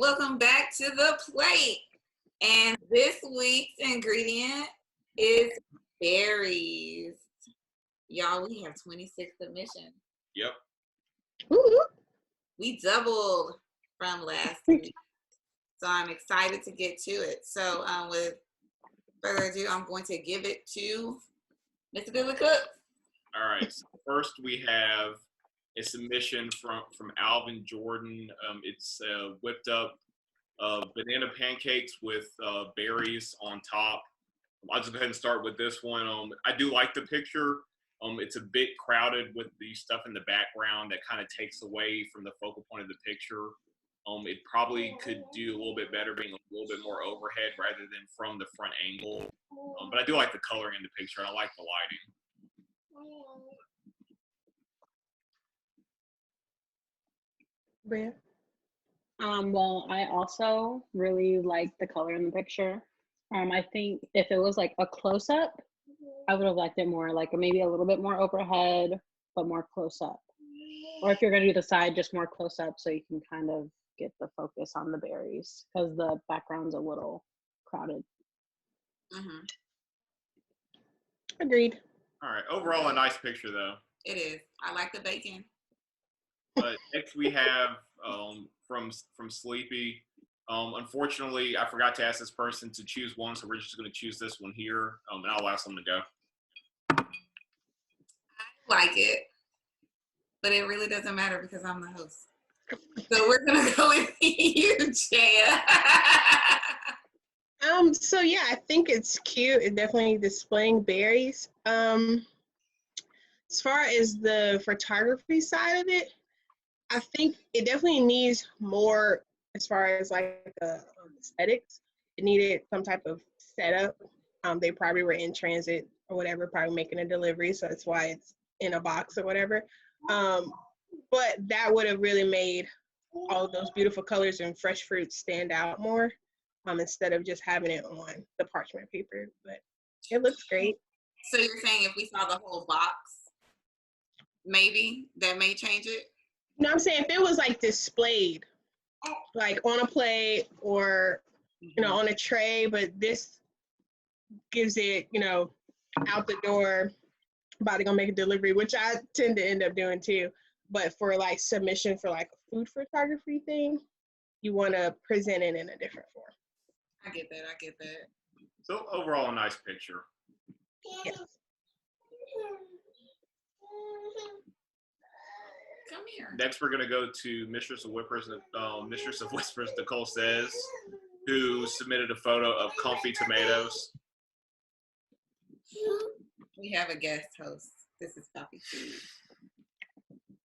welcome back to the plate. And this week's ingredient is berries. Y'all, we have 26 submissions. Yep. Woo-hoo. We doubled from last week. So I'm excited to get to it. So with further ado, I'm going to give it to Mr. Billy Cook. All right. So first we have a submission from Alvin Jordan. It's whipped up banana pancakes with berries on top. I'll just go ahead and start with this one. I do like the picture. It's a bit crowded with the stuff in the background that kind of takes away from the focal point of the picture. It probably could do a little bit better being a little bit more overhead rather than from the front angle. But I do like the coloring in the picture, and I like the lighting. Bria? Well, I also really like the color in the picture. I think if it was like a close-up, I would have liked it more, like maybe a little bit more overhead, but more close-up. Or if you're going to do the side, just more close-up so you can kind of get the focus on the berries because the background's a little crowded. Mm-hmm. Agreed. All right. Overall, a nice picture, though. It is. I like the bacon. But next we have from Sleepy. Unfortunately, I forgot to ask this person to choose one, so we're just going to choose this one here, and I'll ask them to go. I like it, but it really doesn't matter because I'm the host. So we're going to go with you, Jaya. So yeah, I think it's cute. It's definitely displaying berries. As far as the photography side of it, I think it definitely needs more as far as like aesthetics. It needed some type of setup. They probably were in transit or whatever, probably making a delivery, so that's why it's in a box or whatever. But that would have really made all of those beautiful colors and fresh fruits stand out more, instead of just having it on the parchment paper. But it looks great. So you're saying if we saw the whole box, maybe that may change it? You know what I'm saying? If it was like displayed, like on a plate or, on a tray, but this gives it, out the door, about to go make a delivery, which I tend to end up doing too. But for like submission for like a food photography thing, you want to present it in a different form. I get that. So overall, a nice picture. Yes. Come here. Next, we're going to go to Mistress of Whispers, Nicole Says, who submitted a photo of comfy tomatoes. We have a guest host. This is Poppy Food.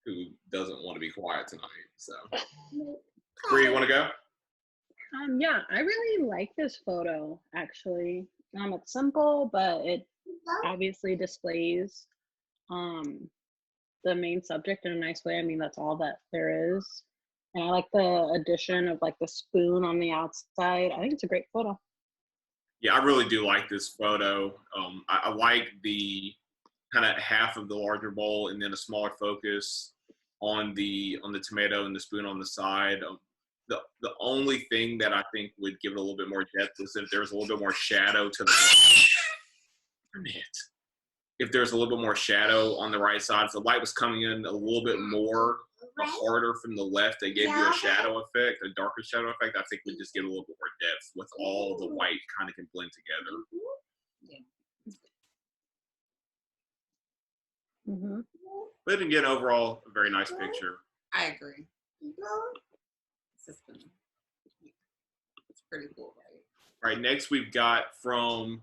Who doesn't want to be quiet tonight. So, Bria, you want to go? Yeah, I really like this photo, actually. It's simple, but it obviously displays the main subject in a nice way. I mean, that's all that there is. And I like the addition of like the spoon on the outside. I think it's a great photo. Yeah, I really do like this photo. I like the kind of half of the larger bowl and then a smaller focus on the tomato and the spoon on the side. The only thing that I think would give it a little bit more depth is if there's a little bit more shadow to the if there's a little bit more shadow on the right side. If the light was coming in a little bit more harder from the left, they gave you a shadow effect, a darker shadow effect. I think would just give a little bit more depth with all the white kind of can blend together. Yeah. Mm-hmm. But again, overall, a very nice picture. I agree. It's pretty cool, right? All right, next we've got from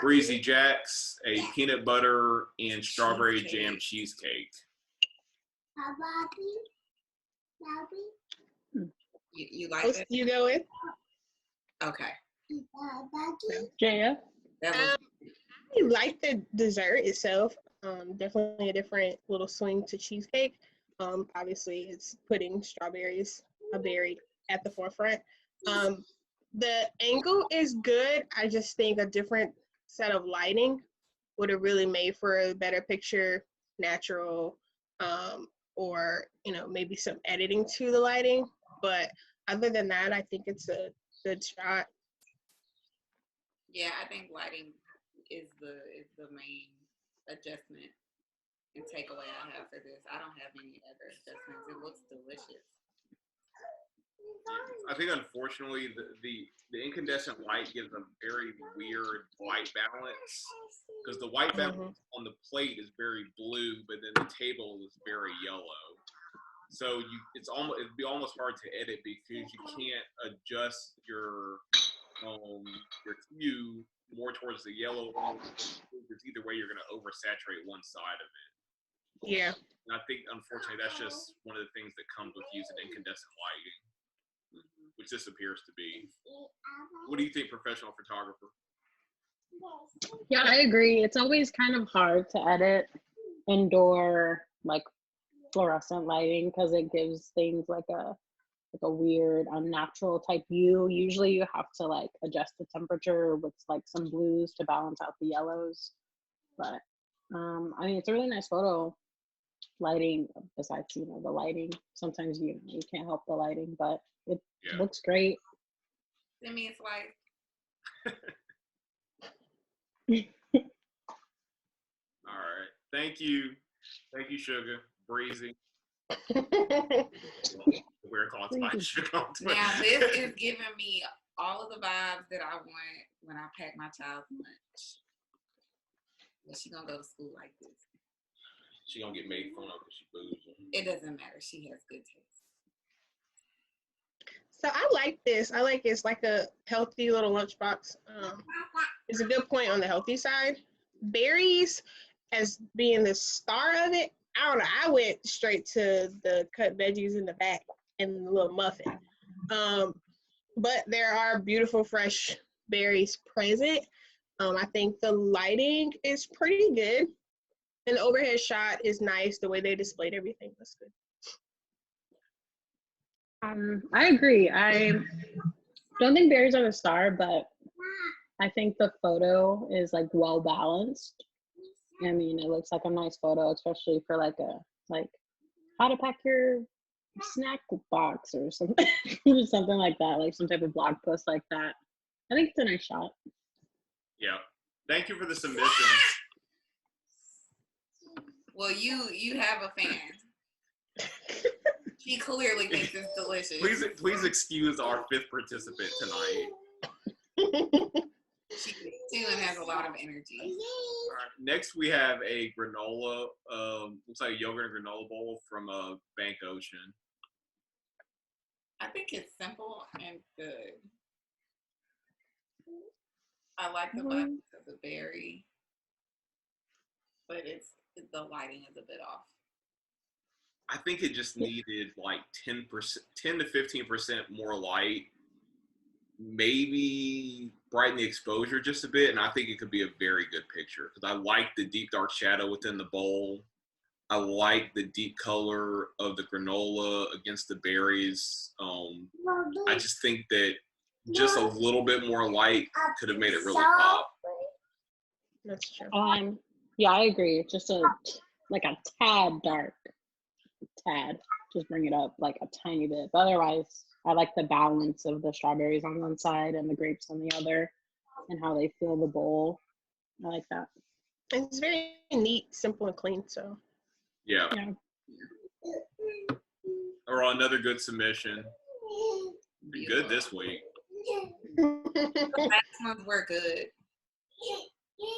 Breezy Jacks a peanut butter and strawberry jam cheesecake. You like it? You go with? Okay. Jaya? I like the dessert itself. Definitely a different little swing to cheesecake. Obviously, it's putting strawberries, a berry, at the forefront. The angle is good. I just think a different set of lighting would have really made for a better picture, natural, or maybe some editing to the lighting. But other than that, I think it's a good shot. Yeah, I think lighting is the main adjustment and takeaway I have for this. I don't have any other adjustments. It looks delicious. I think unfortunately the incandescent light gives a very weird white balance because the white balance on the plate is very blue, but then the table is very yellow. So it'd be almost hard to edit because you can't adjust your hue more towards the yellow. Because either way, you're going to oversaturate one side of it. Yeah. And I think unfortunately that's just one of the things that comes with using incandescent lighting. Which this appears to be. What do you think, professional photographer? Yeah, I agree. It's always kind of hard to edit indoor like fluorescent lighting because it gives things like a weird unnatural type hue. Usually you have to like adjust the temperature with like some blues to balance out the yellows. But I mean, it's a really nice photo. Lighting, besides the lighting, sometimes you can't help the lighting, but it looks great. Send me a slice. All right, thank you, Sugar Breezy. We're calling my Sugar. Now this is giving me all of the vibes that I want when I pack my child's lunch. Is she gonna go to school like this? She gonna get made fun of because she boozing. It doesn't matter. She has good taste. So I like this. I like it's like a healthy little lunchbox. It's a good point on the healthy side. Berries as being the star of it. I don't know. I went straight to the cut veggies in the back and the little muffin. But there are beautiful fresh berries present. I think the lighting is pretty good. And the overhead shot is nice. The way they displayed everything was good. I agree. I don't think berries are the star, but I think the photo is like well balanced. I mean, it looks like a nice photo, especially for like how to pack your snack box or something, something like that, like some type of blog post like that. I think it's a nice shot. Yeah. Thank you for the submission. Well, you have a fan. She clearly thinks it's delicious. Please excuse our fifth participant tonight. She too and has a lot of energy. All right. Next, we have a granola. Looks like a yogurt and granola bowl from Bank Ocean. I think it's simple and good. I like the vibe of the berry, but the lighting is a bit off. I think it just needed like 10 to 15% more light. Maybe brighten the exposure just a bit, and I think it could be a very good picture because I like the deep dark shadow within the bowl. I like the deep color of the granola against the berries. I just think that just a little bit more light could have made it really pop. That's true. Yeah, I agree. It's just a tad dark. Tad. Just bring it up like a tiny bit. But otherwise, I like the balance of the strawberries on one side and the grapes on the other and how they fill the bowl. I like that. It's very neat, simple, and clean. So. Yeah. Or another good submission. Be good this week. The last ones were good.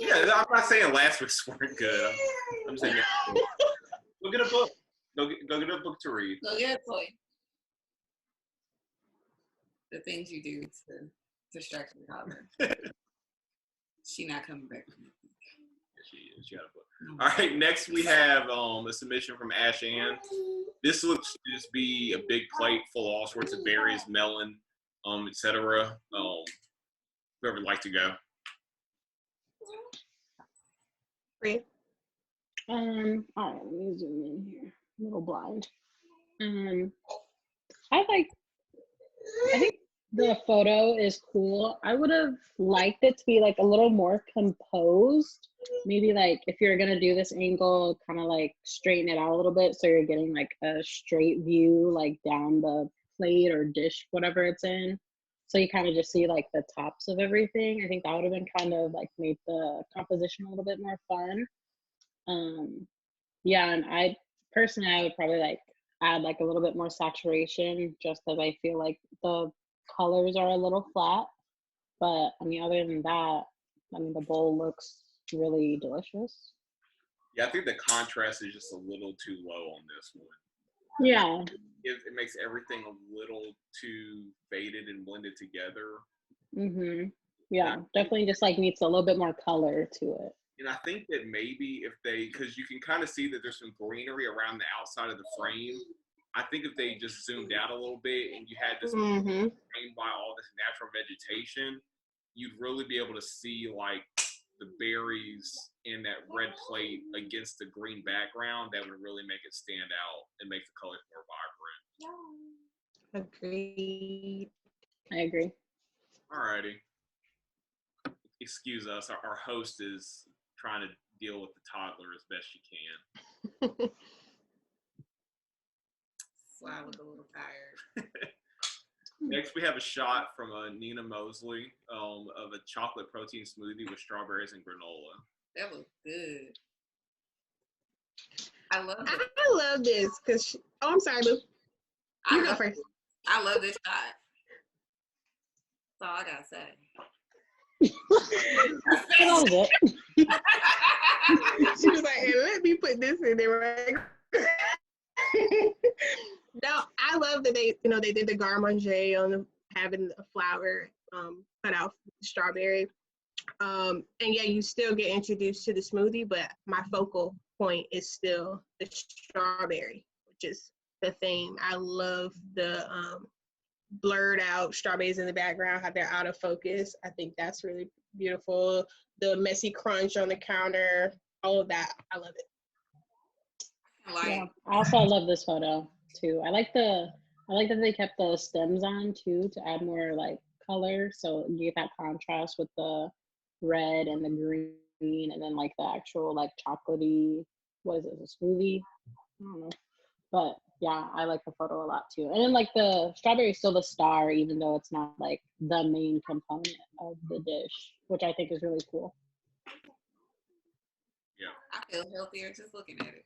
Yeah, I'm not saying last week's weren't good. I'm saying go get a book. Go get a book to read. Go get a toy. The things you do to distract your daughter. She not coming back. She got a book. All right, next we have a submission from Ash Ann. This looks to just be a big plate full of all sorts of berries, melon, etc. Whoever would like to go. Bria? All right, let me zoom in here. I'm a little blind. I think the photo is cool. I would have liked it to be like a little more composed. Maybe like if you're gonna do this angle, kind of like straighten it out a little bit so you're getting like a straight view like down the plate or dish, whatever it's in. So you kind of just see like the tops of everything. I think that would have been kind of like made the composition a little bit more fun. Yeah, and I would probably like add like a little bit more saturation just because I feel like the colors are a little flat. But I mean, other than that, I mean, the bowl looks really delicious. Yeah, I think the contrast is just a little too low on this one. Yeah. It makes everything a little too faded and blended together. Yeah, definitely just like needs a little bit more color to it. And I think that maybe if they, because you can kind of see that there's some greenery around the outside of the frame. I think if they just zoomed out a little bit and you had this framed by all this natural vegetation, you'd really be able to see like the berries in that red plate against the green background. That would really make it stand out and make the colors more vibrant. Agreed. I agree. Alrighty. Excuse us. Our host is trying to deal with the toddler as best she can. So I was a little tired. Next, we have a shot from Nina Mosley of a chocolate protein smoothie with strawberries and granola. That was good. I love it. I love this because, I'm sorry, Boo. You go first. I love this shot. That's all I gotta say. That was it. She was like, hey, let me put this in there, right? No, I love that they did the garde manger on having a flower cut out strawberry. And yeah, you still get introduced to the smoothie, but my focal point is still the strawberry, which is the theme. I love the blurred out strawberries in the background, how they're out of focus. I think that's really beautiful. The messy crunch on the counter, all of that. I love it. Yeah, I also love this photo too. I like that they kept the stems on too to add more like color, so you get that contrast with the red and the green, and then like the actual like chocolatey, what is it, a smoothie? I don't know, but yeah, I like the photo a lot too. And then like the strawberry is still the star, even though it's not like the main component of the dish, which I think is really cool. Yeah, I feel healthier just looking at it.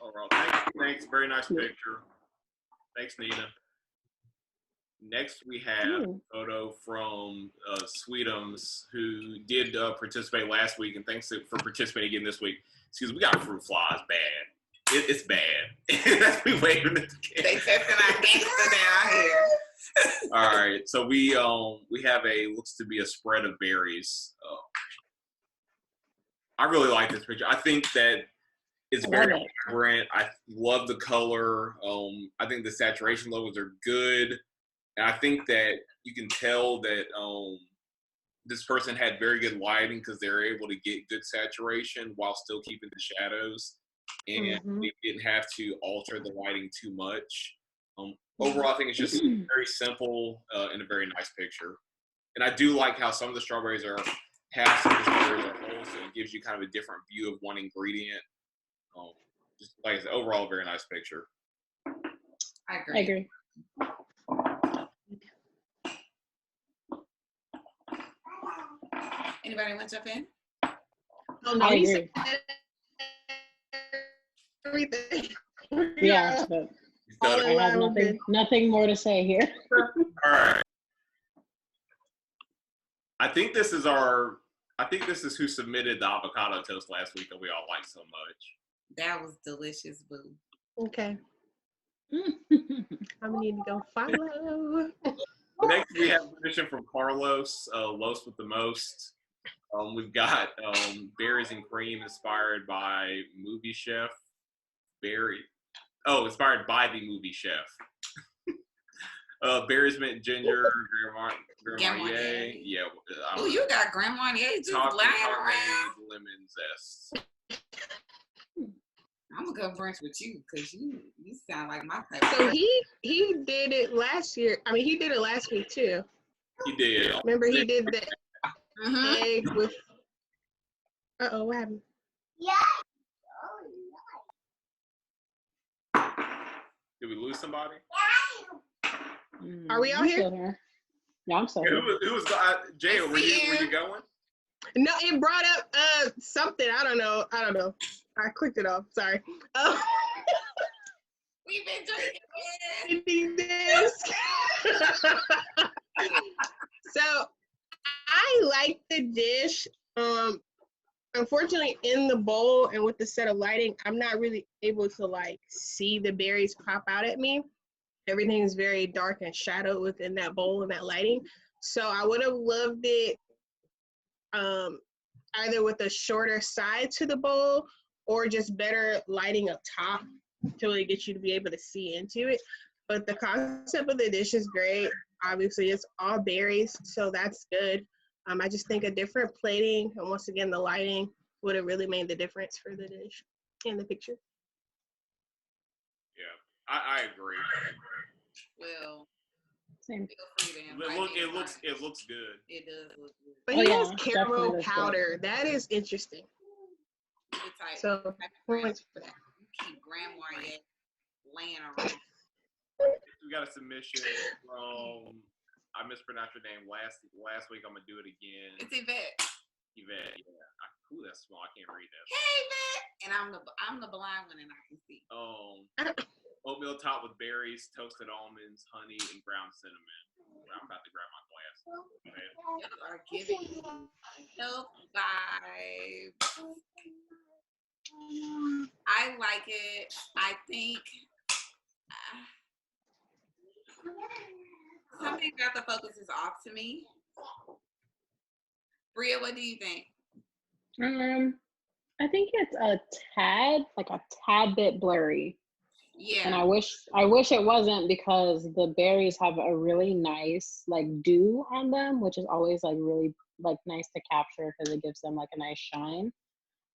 All right. Thanks. Very nice picture. Thanks, Nina. Next, we have a photo from Sweetums, who did participate last week, and thanks for participating again this week. Excuse me, we got fruit flies bad. It's bad. That's we waving at the camera. They testing our gangster down here. All right, so we have looks to be a spread of berries. I really like this picture. I think that it's very vibrant. I love the color. I think the saturation levels are good. And I think that you can tell that this person had very good lighting because they were able to get good saturation while still keeping the shadows. And they didn't have to alter the lighting too much. Overall, I think it's just very simple and a very nice picture. And I do like how some of the strawberries are half, some of the strawberries are whole, so it gives you kind of a different view of one ingredient. Just like I said, overall, a very nice picture. I agree. Anybody want to jump in? Oh, no, I agree. Everything. Yeah, but I have nothing more to say here. All right. I think this is who submitted the avocado toast last week that we all liked so much. That was delicious, Boo. Okay. I'm gonna need to go follow. Next, we have a submission from Carlos, Los with the Most. We've got berries and cream inspired by movie chef inspired by the movie chef. Berries, mint, ginger, Grand Marnier. Yeah. Oh, you got Grand Marnier just lying around. Lemon zest. I'm gonna go brunch with you because you sound like my type. So he did it last year. I mean, he did it last week too. He did. Remember, he did the egg with. What happened? Yeah. Did we lose somebody? Are we out I'm here? still here. Yeah, I'm still Yeah, here. who was Jaya? Were you going? No, it brought up something. I don't know. I clicked it off. Sorry. We've been drinking this. So I like the dish. Unfortunately, in the bowl and with the set of lighting, I'm not really able to like see the berries pop out at me. Everything is very dark and shadowed within that bowl and that lighting. So I would have loved it either with a shorter side to the bowl or just better lighting up top to really get you to be able to see into it. But the concept of the dish is great. Obviously, it's all berries, so that's good. I just think a different plating and once again the lighting would have really made the difference for the dish in the picture. Yeah, I agree. Well, Same. feel free to invite me It to looks lunch. good. It does look good. But Oh, he yeah, has caramel definitely looks good. powder. That is interesting. The type, So type of grandma, points for that. keep grandma yet laying around. We got a submission from, I mispronounced your name last week. I'm gonna do it again. It's Yvette. Yvette, yeah. Ooh, that's small. I can't read that. Hey, Yvette. And I'm the blind one, and I can see. Oatmeal topped with berries, toasted almonds, honey, and ground cinnamon. I'm about to grab my glass. You are giving health vibes. I like it. I think something about the focus is off to me. Bria, what do you think? I think it's a tad bit blurry. Yeah. And I wish it wasn't, because the berries have a really nice like dew on them, which is always like really like nice to capture because it gives them like a nice shine.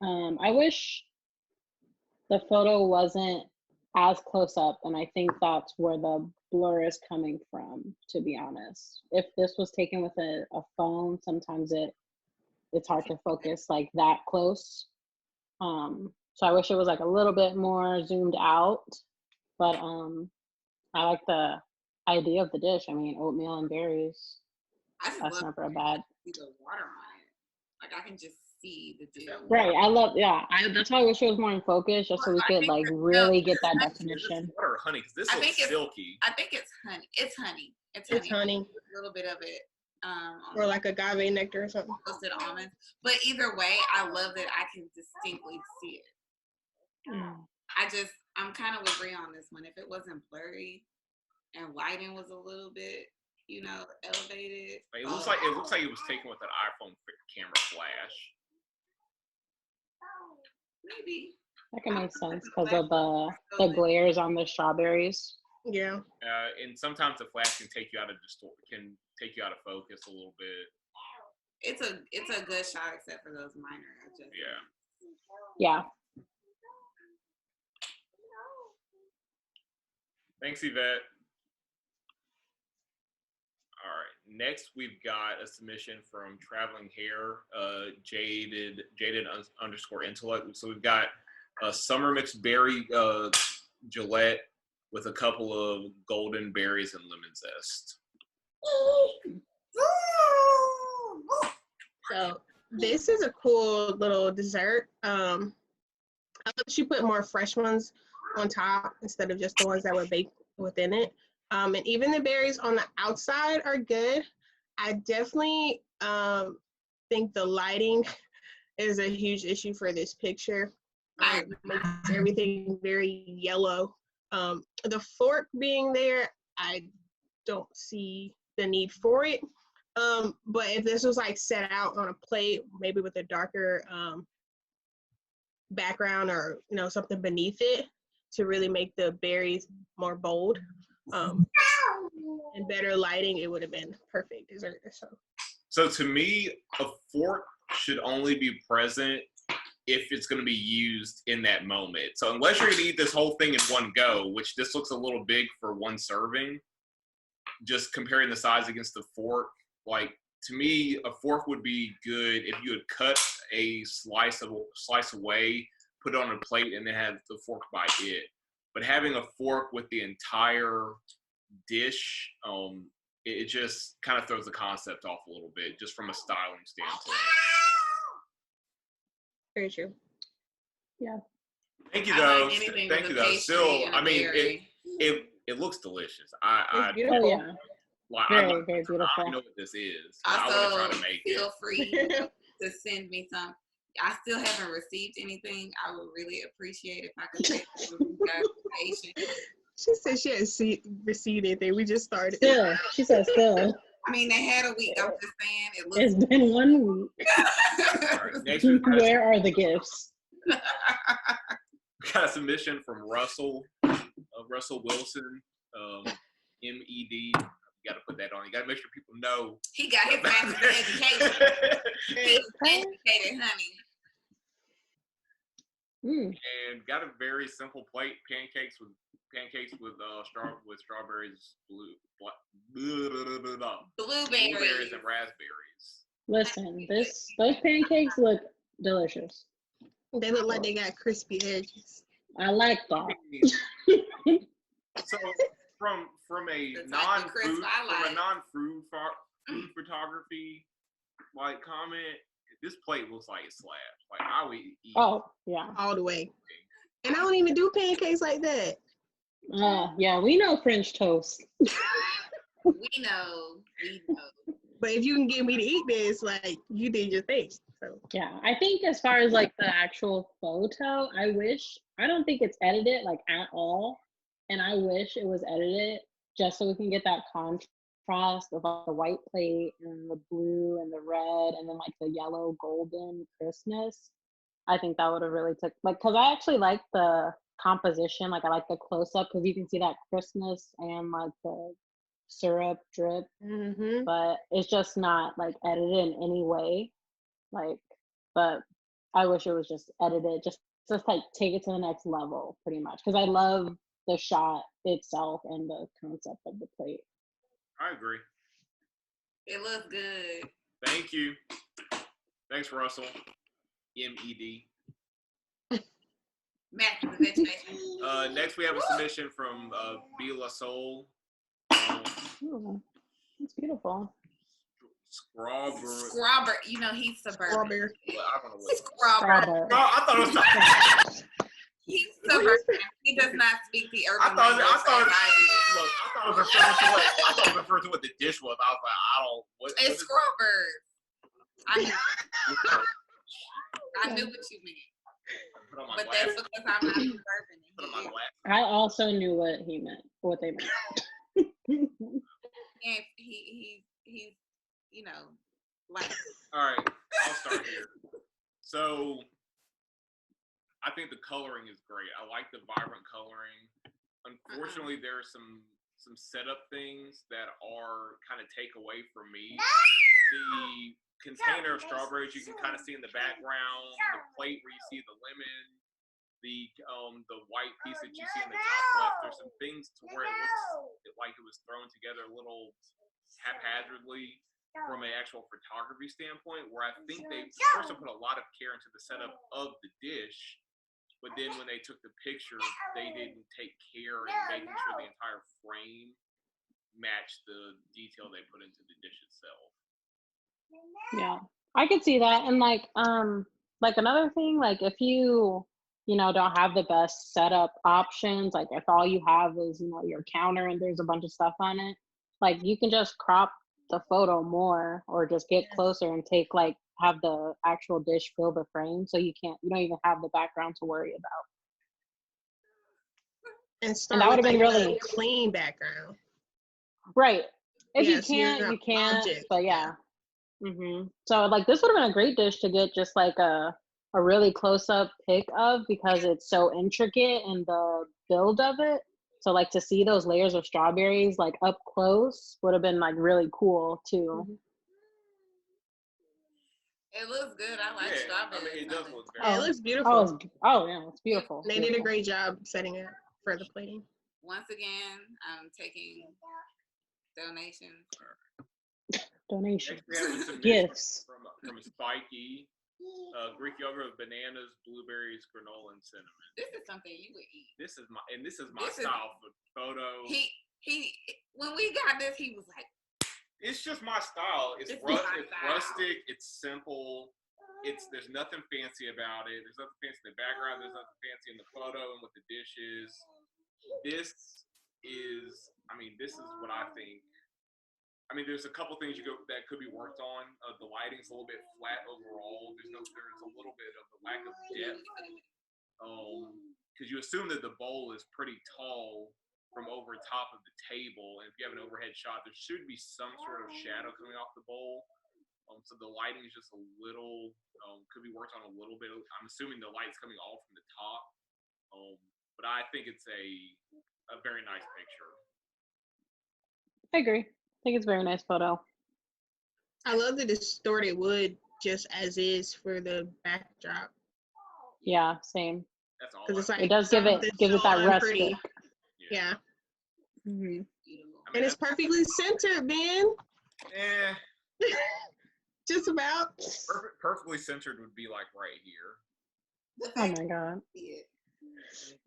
I wish the photo wasn't as close up, and I think that's where the blur is coming from, to be honest. If this was taken with a phone, sometimes it's hard to focus like that close. So I wish it was like a little bit more zoomed out. But I like the idea of the dish. I mean, oatmeal and berries. I just That's love never a bad. see the water on it. Like I can just see the dew. Right. That's why I wish it was more in focus, just so we could like really get that definition. Is this water or honey? Because this looks silky. I think it's honey. It's honey. It's honey. A little bit of it. Or like agave nectar or something. Toasted almonds. But either way, I love that I can distinctly see it. I'm kind of with Bria on this one. If it wasn't blurry and lighting was a little bit, elevated. It looks like it was taken with an iPhone camera flash. Maybe. That can make sense because of the glares on the strawberries. Yeah. And sometimes the flash can take you out of focus a little bit. It's a good shot, except for those minor adjustments. Yeah. Thanks, Yvette. All right. Next, we've got a submission from Traveling Hair, jaded _ intellect. So we've got a summer mixed berry Gillette with a couple of golden berries and lemon zest. So this is a cool little dessert. I thought she put more fresh ones on top instead of just the ones that were baked within it. And even the berries on the outside are good. I definitely think the lighting is a huge issue for this picture. It makes everything very yellow. The fork being there, I don't see the need for it. But if this was like set out on a plate, maybe with a darker background or something beneath it to really make the berries more bold and better lighting, it would have been perfect dessert. So to me, a fork should only be present if it's going to be used in that moment. So unless you're going to eat this whole thing in one go, which this looks a little big for one serving, just comparing the size against the fork, like to me, a fork would be good if you had cut a slice away, put it on a plate, and then have the fork by it. but having a fork with the entire dish, it just kind of throws the concept off a little bit, just from a styling standpoint. Very true. Yeah. Thank you, I though. like anything Thank with you, a though. pastry Still, and a I mean, berry. it looks delicious. It's beautiful. Oh yeah. Like, Very, very beautiful. I know what this is. But I want Also, to try to make feel it. free to send me some. I still haven't received anything. I would really appreciate if I could take some gratification. She said she hadn't received anything. We just started. Still, she said still. I mean, they had a week. I'm just saying it looks. It's been 1 week. All right, next week, Where are the gifts? we got a submission from Russell Wilson, MED. You got to put that on. You got to make sure people know. He got his master's in education. He was educated, honey. And got a very simple plate: pancakes with strawberries, blueberries and raspberries. Listen, those pancakes look delicious. They look like they got crispy edges. I like that. So from a The type of crisp non-food I like. food photography like comment, this plate looks like it slaps. Like I would eat. Oh yeah. All the way. And I don't even do pancakes like that. Yeah, we know French toast. We know. But if you can get me to eat this, like, you did your thing. So Yeah, I think as far as like the actual photo, I don't think it's edited like at all. And I wish it was edited just so we can get that contrast of like the white plate and the blue and the red and then like the yellow golden crispness. I think that would have really took like, cause I actually like the composition. Like I like the close up because you can see that crispness and like the syrup drip, but it's just not like edited in any way. Like, but I wish it was just edited, just like take it to the next level, pretty much. Because I love the shot itself and the concept of the plate. I agree. It looks good. Thank you. Thanks, Russell. MED. Master's of education. Next, we have a submission from Bila Soul. Oh, that's beautiful. Scrubber. You know, he's suburban. strawberry. Well, I don't know what. Scrubber. No, I thought it was. He's suburban. He does not speak the urban I thought language. it was referring to what the dish was. I was like, I don't. It's scrubbers. I knew what you meant. Put on my But glasses. that's because I'm not suburban. Put on my glasses. I also knew what they meant. And he's you know, like. All right, I'll start here. So, I think the coloring is great. I like the vibrant coloring. Unfortunately, there are some setup things that are kind of take away from me. The container of strawberries you can kind of see in the background, the plate where you see the lemon, the white piece that you see in the top left. There's some things to where it looks like it was thrown together a little haphazardly from an actual photography standpoint, where I think they first put a lot of care into the setup of the dish, but then when they took the picture, they didn't take care in making sure the entire frame matched the detail they put into the dish itself. Yeah, I could see that. And like another thing, like if you don't have the best setup options, like if all you have is, your counter and there's a bunch of stuff on it, like you can just crop the photo more or just get closer and have the actual dish fill the frame. So you don't even have the background to worry about. And that would have been really clean background. Right. If Yes, you can't, object. but yeah. So like this would have been a great dish to get just like a really close up pic of, because it's so intricate in the build of it. So like to see those layers of strawberries like up close would have been like really cool too. It looks good. I like strawberries. I mean, it does look Oh, very it looks beautiful. Oh yeah, it's beautiful. They did a great job setting it for the plating. Once again, I'm taking donations. Donations. Next, we have a submission Gifts. from Spikey. Greek yogurt with bananas, blueberries, granola, and cinnamon. This is something you would eat. This is my style for photo. He when we got this, he was like, it's just my style. It's rustic. It's simple. There's nothing fancy about it. There's nothing fancy in the background. There's nothing fancy in the photo and with the dishes. This is what I think. I mean, there's a couple things that could be worked on. The lighting's a little bit flat overall. There's a little bit of a lack of depth. Because you assume that the bowl is pretty tall from over top of the table, and if you have an overhead shot, there should be some sort of shadow coming off the bowl. So the lighting is just a little could be worked on a little bit. I'm assuming the light's coming all from the top, but I think it's a very nice picture. I agree. I think it's a very nice photo. I love the distorted wood just as is for the backdrop. Yeah, same. That's all. It's like it does give it that rustic. Yeah. Mm-hmm. And it's perfectly centered, Ben. Just about. Perfectly centered would be like right here. Oh my god.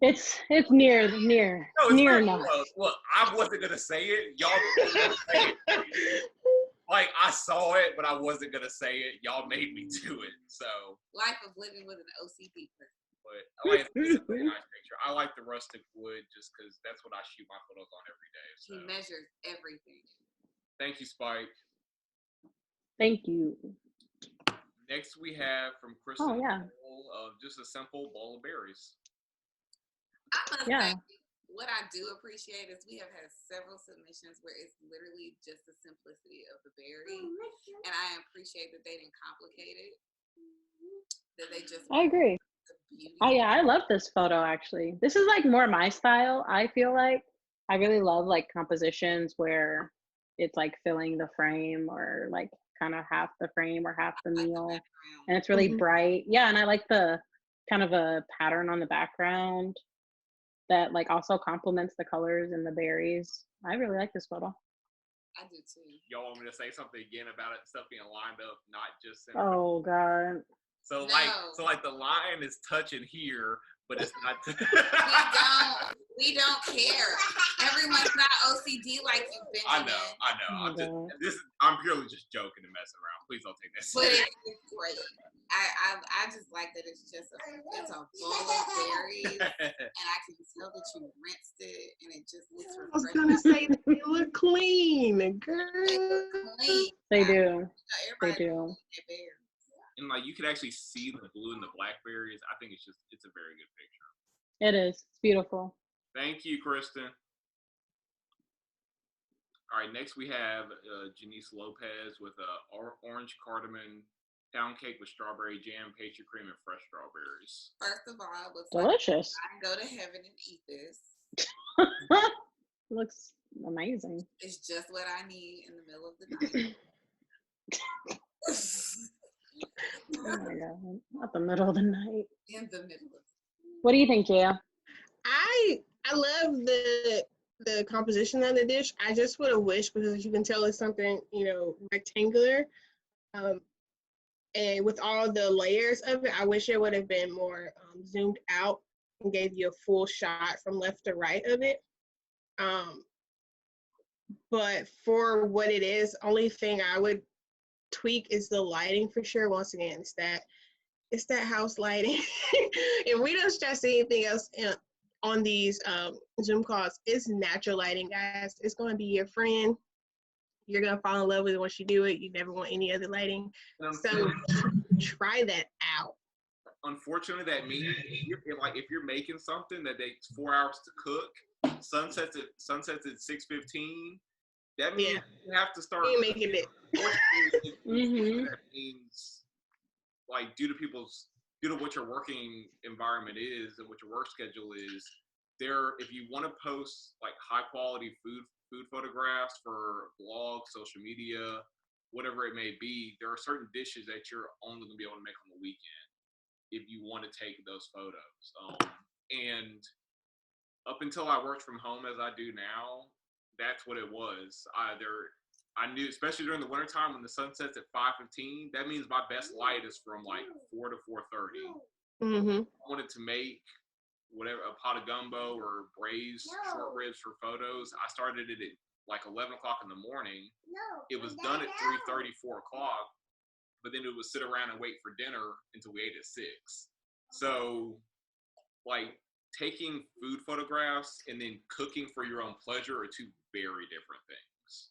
It's near enough. Look, I wasn't gonna say it. Y'all were gonna say it. Like I saw it, but I wasn't gonna say it. Y'all made me do it. So life of living with an OCD person. But it's a really nice picture. I like the rustic wood just because that's what I shoot my photos on every day. So. He measures everything. Thank you, Spike. Thank you. Next we have from Kristen. Oh yeah. Just a simple bowl of berries. I must say, what I do appreciate is we have had several submissions where it's literally just the simplicity of the berry, and I appreciate that they didn't complicate it. That they just. I agree. Oh yeah, I love this photo actually. This is like more my style. I feel like I really love like compositions where it's like filling the frame or like kind of half the frame or half the meal, and it's really bright. Yeah, and I like the kind of a pattern on the background that like also complements the colors and the berries. I really like this photo. I do too. Y'all want me to say something again about it? Stuff being lined up, not just. Oh god. So the line is touching here, but it's not. we don't care. Everyone's not OCD like you, Benjamin. I know. I'm purely just joking and messing around. Please don't take that seriously. But it's great. I just like that it's a bowl of berries, and I can tell that you rinsed it, and it just looks refreshing. I was gonna say they look clean, girl. They do. They do. And like you could actually see the blue and the blackberries. I think it's a very good picture. It is. It's beautiful. Thank you, Kristen. All right, next we have Janice Lopez with orange cardamom pound cake with strawberry jam, pastry cream, and fresh strawberries. First of all, it looks delicious. Like I can go to heaven and eat this. Looks amazing. It's just what I need in the middle of the night. Oh my god! Not the middle of the night. In the middle of. What do you think, Jaya? I love the composition of the dish. I just would have wished, because you can tell it's something rectangular, and with all the layers of it, I wish it would have been more zoomed out and gave you a full shot from left to right of it. But for what it is, only thing I would tweak is the lighting for sure. Once again, it's that house lighting. If we don't stress anything else on these Zoom calls, it's natural lighting, guys. It's going to be your friend. You're going to fall in love with it once you do it. You never want any other lighting. So try that out. Unfortunately, that means if you're making something that takes 4 hours to cook, sunsets at 6:15. That means you have to start making it. That means, like, due to what your working environment is and what your work schedule is, if you want to post like high quality food photographs for blogs, social media, whatever it may be, there are certain dishes that you're only going to be able to make on the weekend if you want to take those photos. And up until I worked from home as I do now, that's what it was. I knew, especially during the wintertime when the sun sets at 5:15, that means my best light is from like 4 to 4:30. Mm-hmm. I wanted to make whatever a pot of gumbo or braised short ribs for photos. I started it at like 11 o'clock in the morning. It was done at 3:30, 4 o'clock, but then it would sit around and wait for dinner until we ate at 6. So, like, taking food photographs and then cooking for your own pleasure are two very different things.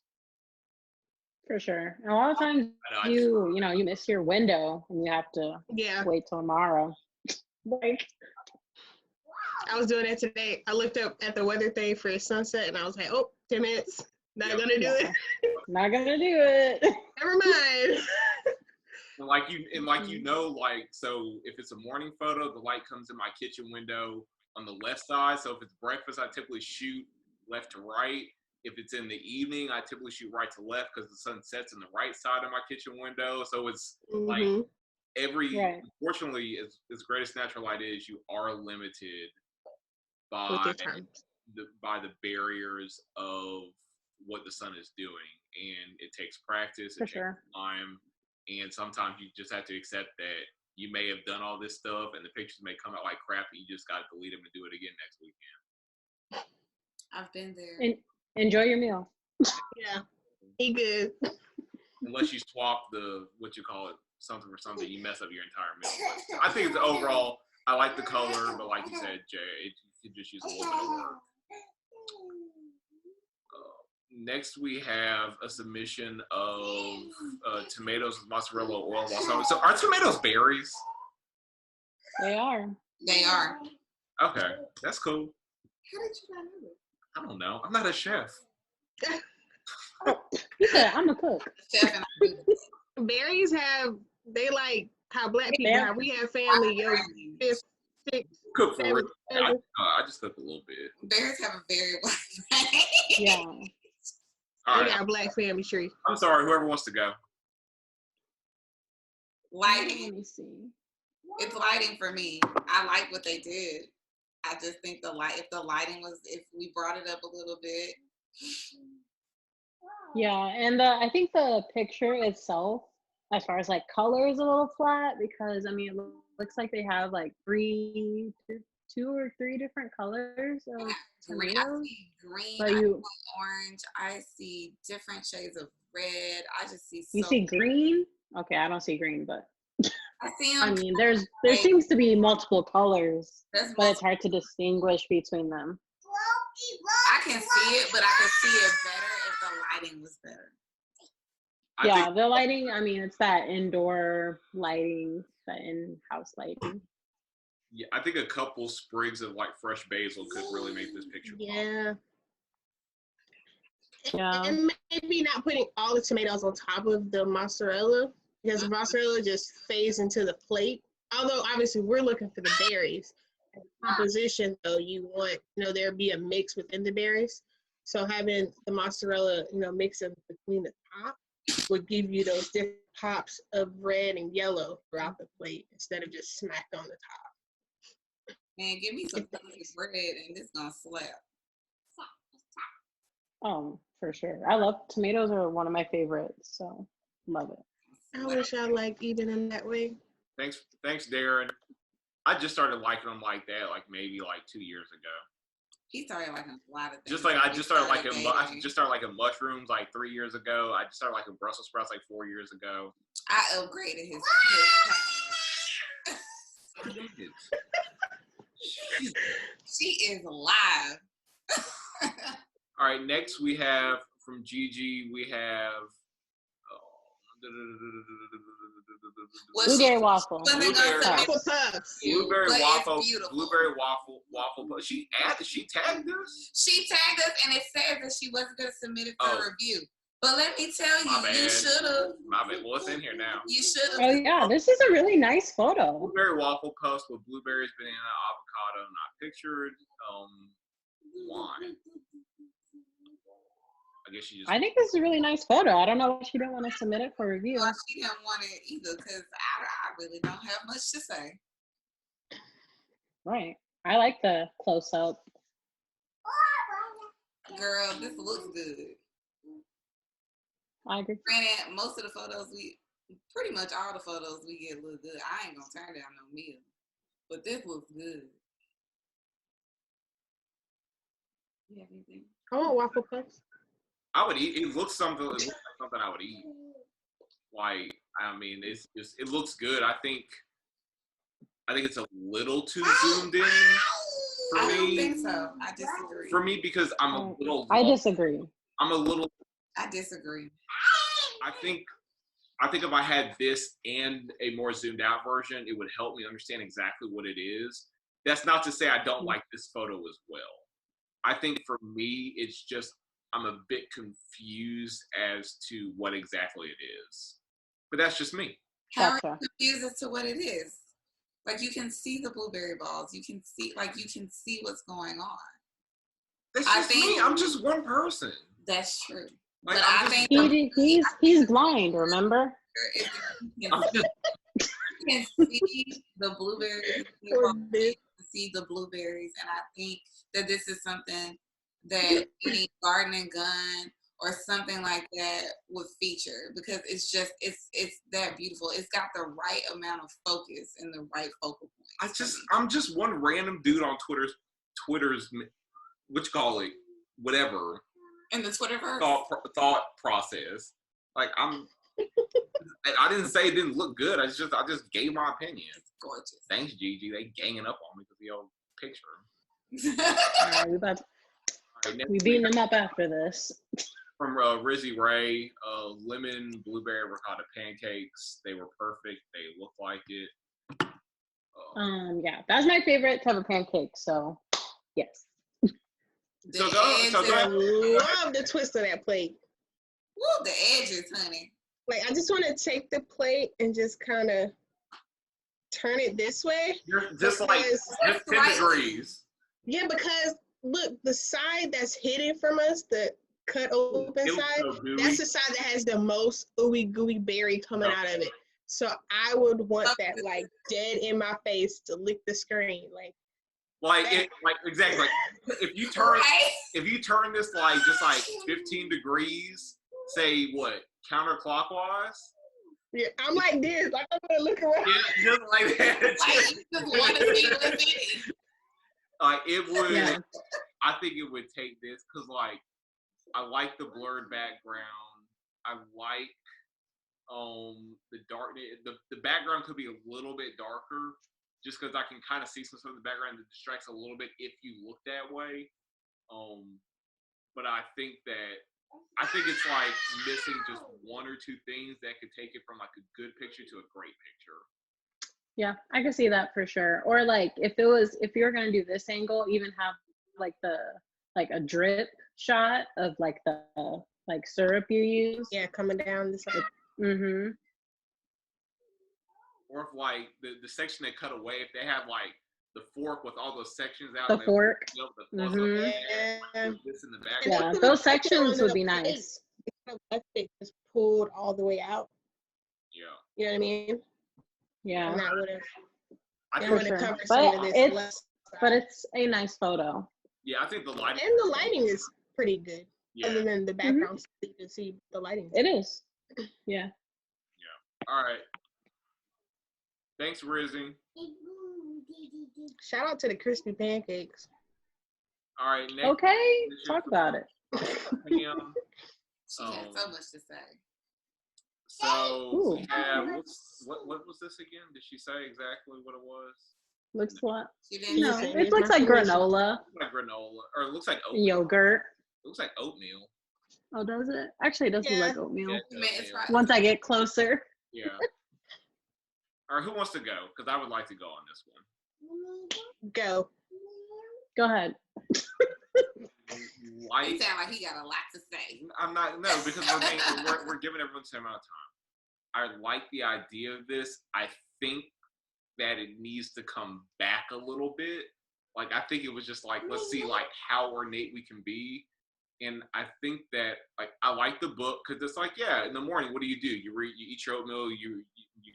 For sure. And a lot of times you miss your window and you have to wait till tomorrow. Like, I was doing that today. I looked up at the weather thing for sunset and I was like, oh, 10 minutes. Not gonna do it. Not gonna do it. Never mind. And so if it's a morning photo, the light comes in my kitchen window on the left side. So if it's breakfast, I typically shoot left to right. If it's in the evening, I typically shoot right to left because the sun sets in the right side of my kitchen window. So it's like unfortunately, as great as natural light is, you are limited by the barriers of what the sun is doing, and it takes practice, it takes time, and sometimes you just have to accept that you may have done all this stuff, and the pictures may come out like crap, and you just got to delete them and do it again next weekend. I've been there. And enjoy your meal. Yeah, be good. Unless you swap something for something, you mess up your entire meal. But I think it's overall, I like the color, but like you said, Jay, it could just use a little bit of work. Next, we have a submission of tomatoes with mozzarella oil and wasabi. So, are tomatoes berries? They are. They are. Okay, that's cool. How did you not know this? I don't know. I'm not a chef. You said I'm a cook. Chef and I do this. Berries they like how black people have. We have family yogurt. 5, 6, cook for 7, it. I just cook a little bit. Bears have a very wide range. Yeah. All We right. got a black family tree. I'm sorry. Whoever wants to go. Lighting. Let me see. It's lighting for me. I like what they did. I just think if we brought it up a little bit. Yeah, and I think the picture itself, as far as like color, is a little flat because I mean it looks like they have like 2 or 3 different colors of tomatoes. I see green, I see orange, I see different shades of red. I just see. You see green? Okay, I don't see green, but I see them. I mean, there seems to be multiple colors, but it's hard to distinguish between them. I can see it, but I can see it better if the lighting was better. Yeah, the lighting, I mean, it's that indoor lighting, that in-house lighting. Yeah, I think a couple sprigs of like fresh basil could really make this picture pop. Yeah. And maybe not putting all the tomatoes on top of the mozzarella because the mozzarella just fades into the plate. Although obviously we're looking for the berries. Composition though, you want there be a mix within the berries. So having the mozzarella mix in between the top would give you those different pops of red and yellow throughout the plate instead of just smacked on the top. Man, give me some bread and it's gonna slap. For sure. I love tomatoes are one of my favorites, so love it. I wish I liked eating them that way. Thanks, Darren. I just started liking them like that, like maybe like 2 years ago. He started liking a lot of things. Just like I just started liking mushrooms like 3 years ago. I just started liking Brussels sprouts like 4 years ago. I upgraded his palate. She is alive. All right, next we have from Gigi, we have blueberry waffle. Blueberry waffle. She tagged us. She tagged us, and it said that she wasn't going to submit it for review. But let me tell you, you should have. My bad. Well, it's in here now. You should have. Oh yeah, this is a really nice photo. Blueberry waffle post with blueberries, banana, avocado, not pictured. Wine. I guess she just. I think this is a really nice photo. I don't know why she didn't want to submit it for review. Well, she didn't want it either because I really don't have much to say. Right. I like the close up. Girl, this looks good. I agree. Granted, most of the photos pretty much all the photos we get look good. I ain't gonna turn down no meal, but this looks good. You have anything? I want waffle puffs. I would eat. It looks like something I would eat. Like, I mean, it looks good. I think it's a little too zoomed in for me. I don't think so. I disagree. For me, because I'm a little. I disagree. I disagree. I think if I had this and a more zoomed out version, it would help me understand exactly what it is. That's not to say I don't like this photo as well. I think for me, it's just I'm a bit confused as to what exactly it is. But that's just me. How are you confused as to what it is? Like, you can see the blueberry balls. You can see what's going on. That's just me. I'm just one person. That's true. Like, but I think he's blind, remember? You can see the blueberries. You can see the blueberries. And I think that this is something that any gardening gun or something like that would feature, because it's that beautiful. It's got the right amount of focus and the right focal point. I'm just one random dude on Twitter's what you call it, whatever. In the Twitterverse? Thought process. Like, I didn't say it didn't look good. I just gave my opinion. It's gorgeous. Thanks, Gigi. They ganging up on me because of your picture. We beating them up after this. From Rizzy Ray, lemon blueberry ricotta pancakes. They were perfect. They look like it. Yeah, that's my favorite type of pancake. So, yes. So I love the twist of that plate. Woo, the edges, honey. Like, I just want to take the plate and just kind of turn it this way. You're just like 10 degrees. Yeah, because look, the side that's hidden from us, the cut open side, that's the side that has the most ooey gooey berry coming out of it. So I would want that like dead in my face to lick the screen, exactly. Like, if you turn this like just like 15 degrees, say what, counterclockwise? Yeah, I'm like this. Like, I'm gonna look around. Yeah, just like that. Like, you just want to see what's in it. Like, it would. Yeah. I think it would take this because, like, I like the blurred background. I like the darkness. The background could be a little bit darker, just because I can kind of see some of the background that distracts a little bit if you look that way. But I think it's like missing just one or two things that could take it from like a good picture to a great picture. Yeah, I can see that for sure. Or like if you were gonna do this angle, even have like a drip shot of like the like syrup you use. Yeah, coming down the side. Mm-hmm. Or if like the section they cut away, if they have like the fork with all those sections out. The fork. Mm-hmm. Yeah, those sections would be nice. It just pulled all the way out. Yeah. You know what I mean? Yeah. And that would have covered but some of this. But it's a nice photo. Yeah, I think the lighting. And the lighting is pretty good. Yeah. Other than the background, you can see the lighting. It is. Yeah. Yeah. All right. Thanks, Rizzy. Shout out to the crispy pancakes. All right. Next, okay. Talk about it. She had so much to say. So, yeah, what was this again? Did she say exactly what it was? Looks what? No, it looks like granola. Like granola, or it looks like oatmeal. Yogurt. It looks like oatmeal. Oh, does it? Actually, it does look like oatmeal. Yeah, once I get closer. Yeah. All right, who wants to go? Because I would like to go on this one. Go. Go ahead. He sound like he got a lot to say. I'm not, no, because we're giving everyone the same amount of time. I like the idea of this. I think that it needs to come back a little bit. Like, I think it was just like, let's see like how ornate we can be. And I think that, like, I like the book because it's like, yeah, in the morning, what do? You eat your oatmeal, you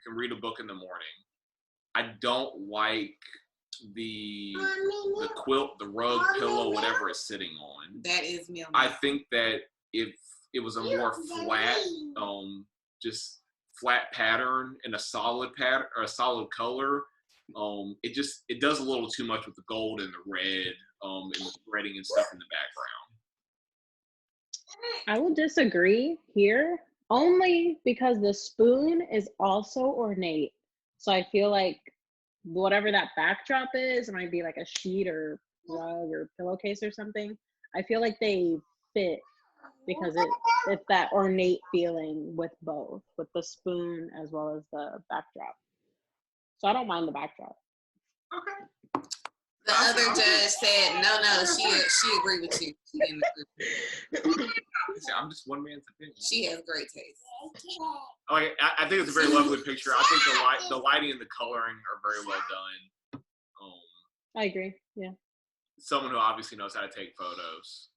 can read a book in the morning. I don't like the quilt, the rug, pillow, whatever it's sitting on. That is meal. I think that if it was a more flat, just flat pattern and a solid pattern or a solid color. It does a little too much with the gold and the red, and the threading and stuff in the background. I will disagree here only because the spoon is also ornate. So I feel like whatever that backdrop is, it might be like a sheet or rug or pillowcase or something. I feel like they fit because it's that ornate feeling with both, with the spoon as well as the backdrop. So I don't mind the backdrop. Okay. The other judge said, no, she agreed with you. She didn't agree with you. I'm just one man's opinion. She has great taste. I think it's a very lovely picture. I think the lighting and the coloring are very well done. I agree. Yeah. Someone who obviously knows how to take photos.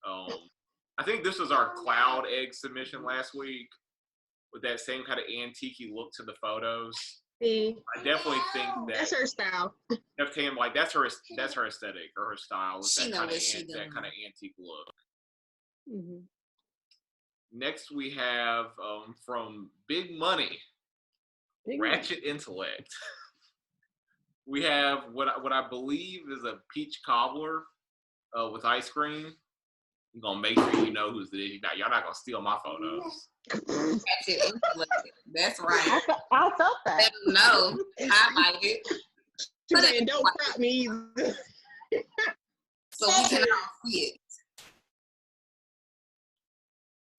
I think this was our cloud egg submission last week with that same kind of antique look to the photos. I definitely think that's her style. That's her aesthetic or her style. That kind of antique look. Mm-hmm. Next we have from Big Money, Ratchet Intellect. We have what I believe is a peach cobbler with ice cream. I'm gonna make sure you know who's it is. Y'all not gonna steal my photos. That's right. I felt that. No, I like it. Man, don't crop me either. So we can all see it.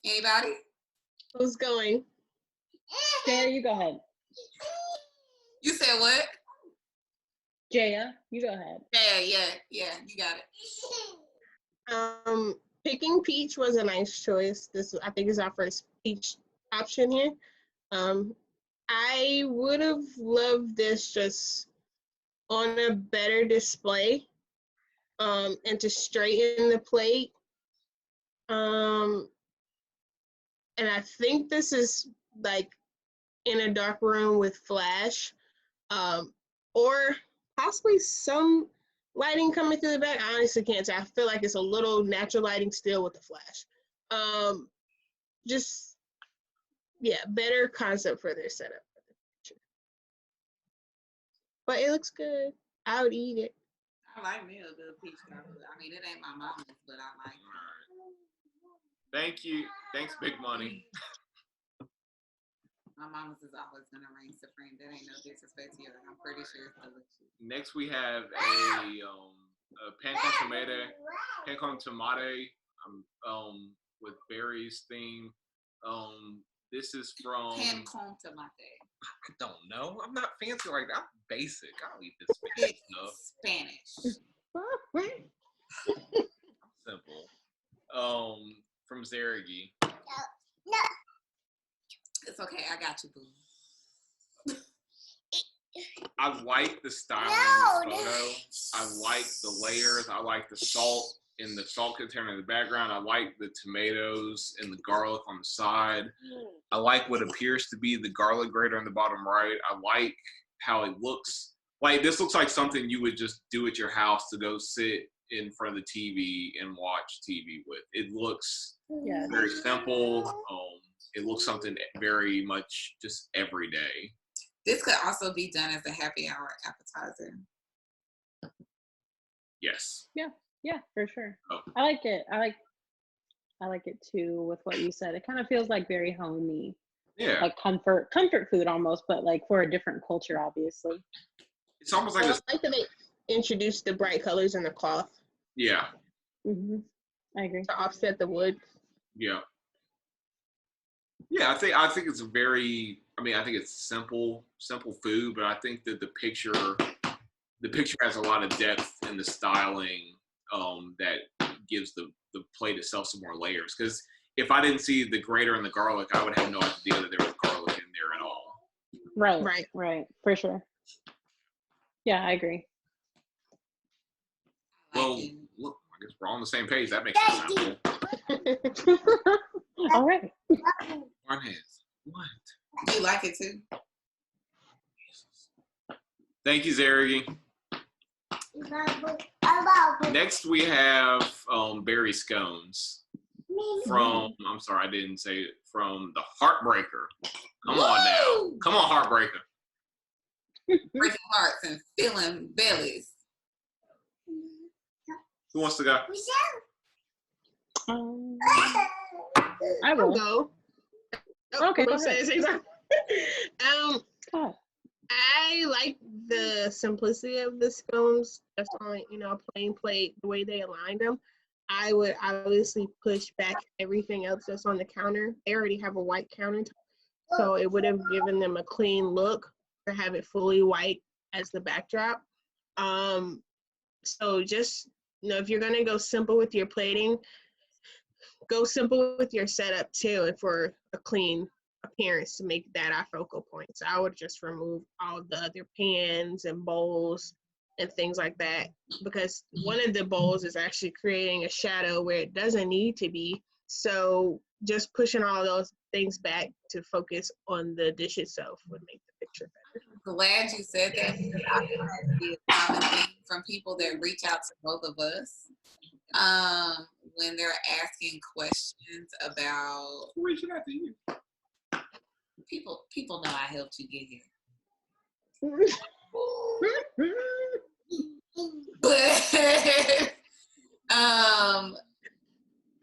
Anybody? Who's going? Jaya, you go ahead. You said what? Jaya, you go ahead. Yeah, you got it. Picking peach was a nice choice. I think is our first peach option here. I would have loved this just on a better display, and to straighten the plate. And I think this is like in a dark room with flash, or possibly some lighting coming through the back. I honestly can't say. I feel like it's a little natural lighting still with the flash. Just, yeah, better concept for their setup. But it looks good. I would eat it. I like me a good peach cobbler. I mean, it ain't my mama's, but I like it. Thank you. Thanks, Big Money. My mama's is always gonna reign supreme. That ain't no disrespect to you. I'm pretty sure it's delicious. Next, we have a pan con tomate, with berries theme. This is from Pan con tomate. I don't know. I'm not fancy like that. I'm basic. I'll eat this Spanish stuff. Spanish. I'm simple. From Zerigi. No. It's okay. I got you, boo. I like the styling of the photo. I like the layers. I like the salt in the salt container in the background. I like the tomatoes and the garlic on the side. I like what appears to be the garlic grater in the bottom right. I like how it looks. Like, this looks like something you would just do at your house to go sit in front of the TV and watch TV with. It looks very simple. It looks something very much just everyday. This could also be done as a happy hour appetizer. Yes. Yeah, for sure. Oh. I like it. I like it too with what you said. It kind of feels like very homey. Yeah. Like comfort food almost, but like for a different culture, obviously. It's almost like I like that they introduced the bright colors in the cloth. Yeah. Mm-hmm. I agree. To offset the wood. Yeah. Yeah, I think it's I think it's simple food, but I think that the picture has a lot of depth in the styling, that gives the plate itself some more layers. Because if I didn't see the grater and the garlic, I would have no idea that there was garlic in there at all. Right, for sure. Yeah, I agree. Well, look, I guess we're all on the same page. That makes it simple. All right. One hands. What? You like it too? Thank you, Zerigi. Next, we have berry scones. from, I'm sorry, I didn't say it, from the Heartbreaker. Come on now. Come on, Heartbreaker. Breaking hearts and filling bellies. Who wants to go? I will go. Okay, go ahead. I like the simplicity of the scones, just on a plain plate, the way they aligned them. I would obviously push back everything else that's on the counter. They already have a white countertop, so it would have given them a clean look to have it fully white as the backdrop. So just if you're gonna go simple with your plating, go simple with your setup too, and for a clean appearance to make that our focal point. So I would just remove all the other pans and bowls and things like that, because one of the bowls is actually creating a shadow where it doesn't need to be. So just pushing all those things back to focus on the dish itself would make the picture better. Glad you said that, because I find that to be a common thing from people that reach out to both of us when they're asking questions about. Who reached out to you? People know I helped you get here. But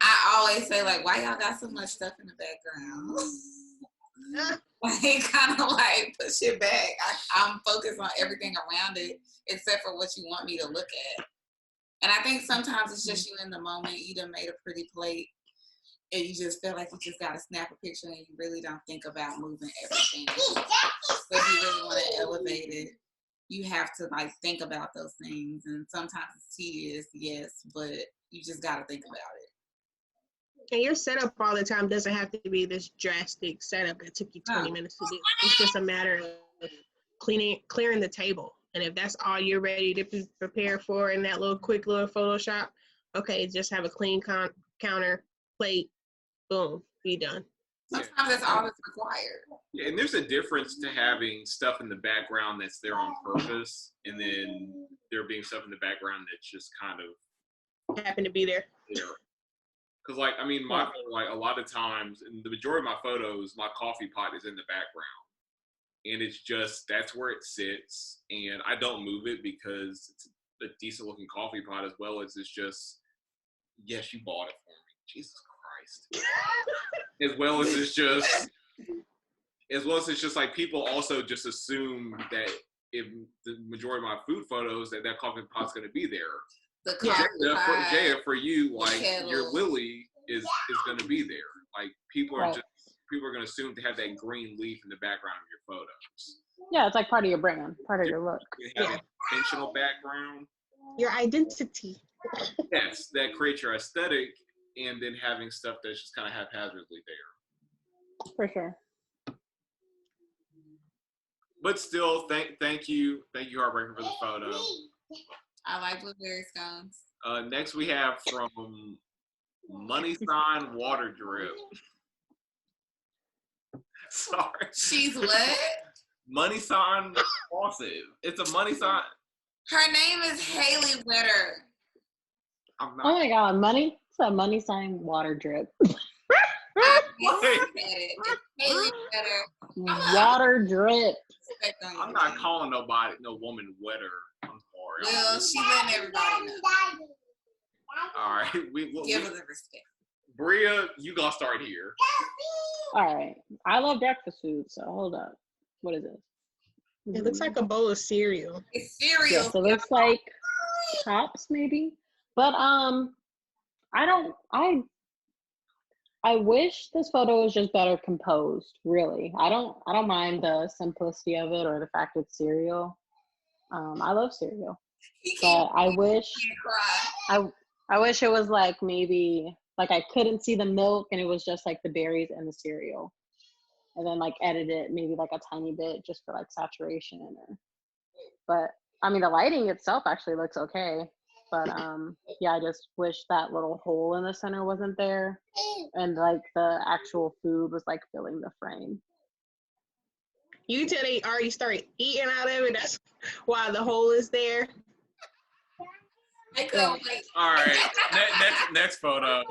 I always say, like, why y'all got so much stuff in the background? Like, kind of like push it back. I'm focused on everything around it except for what you want me to look at. And I think sometimes it's just you in the moment. You done made a pretty plate and you just feel like you just got to snap a picture and you really don't think about moving everything. So if you really want to elevate it, you have to like think about those things. And sometimes it's tedious, yes, but you just got to think about it. And your setup all the time doesn't have to be this drastic setup that took you 20 minutes to do. It's just a matter of clearing the table. And if that's all you're ready to prepare for in that quick little Photoshop, okay, just have a clean counter, plate, boom, be done. Sometimes that's all that's required. Yeah, and there's a difference to having stuff in the background that's there on purpose, and then there being stuff in the background that's just kind of happen to be there. Because, like, I mean, like a lot of times, in the majority of my photos, my coffee pot is in the background, and it's just that's where it sits, and I don't move it because it's a decent looking coffee pot, as well as it's just, yes, you bought it for me, Jesus Christ. As well as it's just like people also just assume that if the majority of my food photos that coffee pot's going to be there. The coffee pot, Jaya, for you, like your lily is going to be there. Like people are going to assume to have that green leaf in the background of your photos. Yeah, it's like part of your brand, part of your look. You have an intentional background. Your identity. Yes, that creates your aesthetic, and then having stuff that's just kind of haphazardly there. For sure. But still, thank you, Heartbreaker, for the photo. I like blueberry scones. Next we have from Money Sign Water Drip. Sorry. She's what? Money Sign Faucet. It's a money sign. Her name is Haley Wetter. Oh my God, money? It's a money sign water drip. Haley Wetter. Water drip. I'm not calling no woman wetter. I'm sorry. Well, she letting everybody know. All right. We'll give her the respect. Bria, you gonna start here. All right. I love breakfast food, so hold up. What is this? It looks like a bowl of cereal. It's cereal. Yeah, so it looks like Pops maybe. But I wish this photo was just better composed, really. I don't mind the simplicity of it or the fact it's cereal. I love cereal. But I wish it was like maybe like I couldn't see the milk and it was just like the berries and the cereal. And then like edit it maybe like a tiny bit just for like saturation. But I mean the lighting itself actually looks okay. But yeah, I just wish that little hole in the center wasn't there. And like the actual food was like filling the frame. You can tell they already started eating out of it. That's why the hole is there. I couldn't wait. All right. Next photo.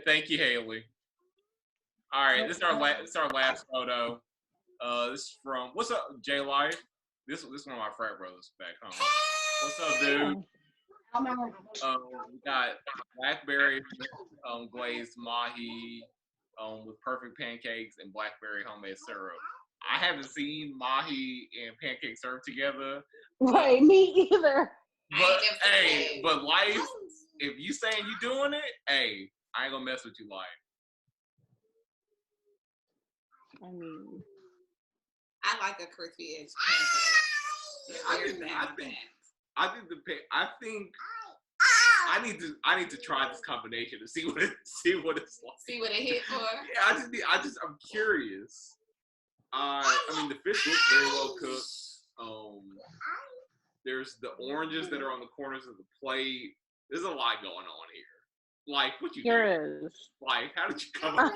Thank you, Haley. All right, this is our last photo. This is from what's up, J Life. This is one of my frat brothers back home. What's up, dude? We got blackberry glazed mahi with perfect pancakes and blackberry homemade syrup. I haven't seen mahi and pancakes served together. Right, me either. But hey, but Life, if you saying you doing it, hey, I ain't gonna mess with you, Life. I mean, I like a crispy edge pancake. I need to try this combination to see what it's like. See what it hit for? Yeah, I'm curious. I mean, the fish looks very well cooked. There's the oranges that are on the corners of the plate. There's a lot going on here. Like, what you doing? there is. Like, how did you come up?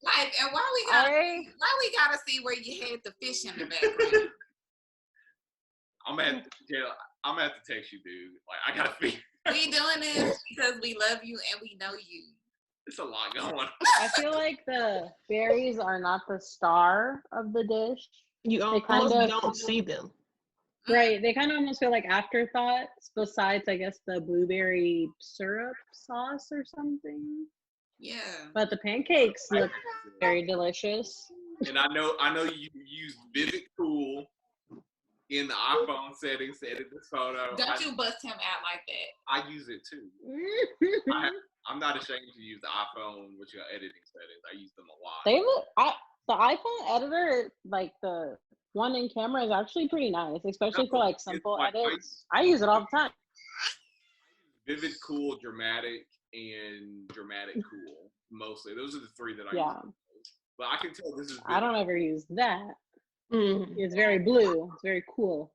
Like, and why we gotta see where you had the fish in the background? I'm gonna have to text you, dude. Like, I gotta figure. We doing this because we love you and we know you. It's a lot going on. I feel like the berries are not the star of the dish. You almost don't see them. Right, they kind of almost feel like afterthoughts besides, I guess, the blueberry syrup sauce or something. Yeah. But the pancakes look very delicious. And I know you used Vivid Cool in the iPhone settings to edit this photo. Don't you bust him out like that. I use it too. I'm not ashamed to use the iPhone with your editing settings. I use them a lot. They look. The iPhone editor, like the one in camera, is actually pretty nice, especially for like simple edits. I use it all the time. Vivid Cool, Dramatic, and Dramatic Cool. Mostly, those are the three that I use. But I can tell this is. I don't ever use that. Mm. It's very blue. It's very cool.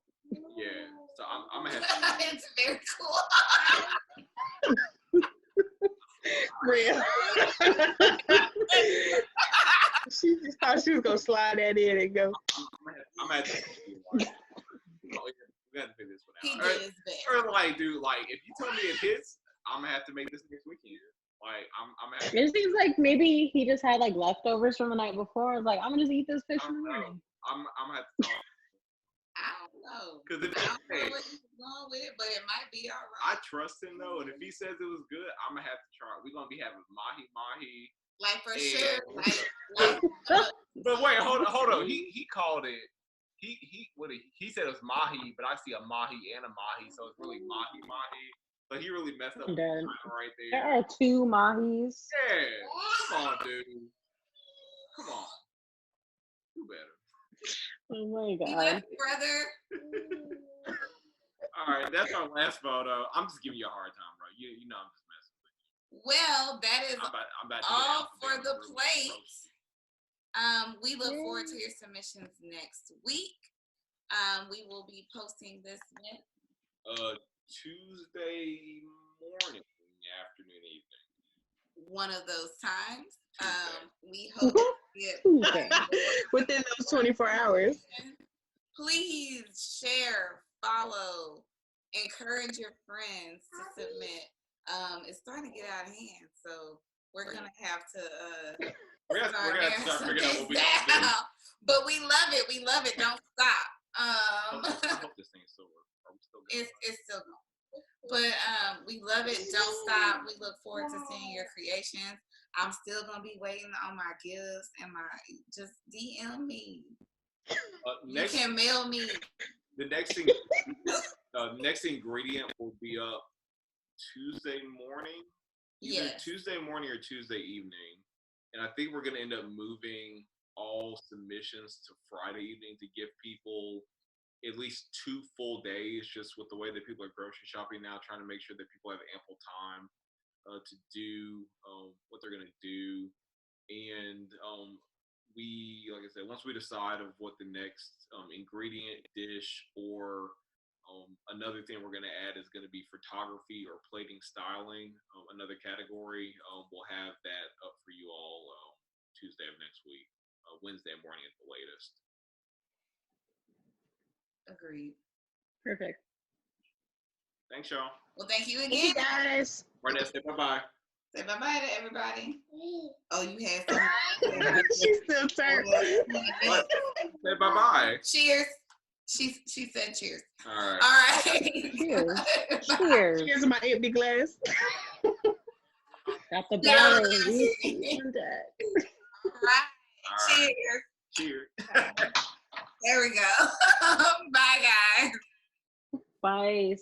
Yeah, so I'm gonna have to. It's very cool. Bria. She just thought she was gonna slide that in and go. I'm gonna have to. We got to figure this one out. He did his best. Or like, dude, like if you tell me it hits, I'm gonna have to make this next weekend. Like I'm gonna have to. It seems like maybe he just had like leftovers from the night before. It's like, I'm gonna just eat this fish in the morning. I'm gonna have to. I don't know. Because I don't know what he's going with it, but it might be all I right. trust him though, and if he says it was good, I'm gonna have to try. We're gonna be having mahi. Like for sure. But wait, hold on. He called it. He said it was mahi, but I see a mahi and a mahi, so it's really mahi. So he really messed up right there. There are two mahis. Yeah, come on, dude. Come on, do better. Oh my god. You left, brother. All right, that's our last photo. I'm just giving you a hard time, bro. You know I'm just messing with you. Well, that is I'm about all for the plate. We look forward to your submissions next week. We will be posting this Tuesday morning, afternoon, evening. One of those times. We hope to get within those 24 hours. Please share, follow, encourage your friends to submit. It's starting to get out of hand, so we're gonna have to we're gonna have to start figuring out what we can do. But we love it. We love it. Don't stop. I hope this thing still works. Are we still going? It's still going. But we love it. Don't stop. We look forward to seeing your creations. I'm still gonna be waiting on my gifts and just DM me. You can mail me. The next ingredient will be up Tuesday morning. Either Tuesday morning or Tuesday evening. And I think we're gonna end up moving all submissions to Friday evening to give people at least 2 full days, just with the way that people are grocery shopping now, trying to make sure that people have ample time to do what they're going to do. And we, like I said, once we decide of what the next ingredient, dish, or another thing we're going to add is going to be photography or plating styling, another category, we'll have that up for you all Tuesday of next week, Wednesday morning at the latest. Agreed. Perfect. Thanks, y'all. Well, thank you again. Thank you, guys. Right, that's it. Bye-bye. Say bye-bye to everybody. Oh, you had something. She's still turned. What? Say bye-bye. Cheers. She said cheers. All right. All right. Cheers. Bye. Cheers. Here's my empty glass. Got the No, bottle. that's Reset. All right. All right. Cheers. Cheers. There we go. Bye, guys. Bye.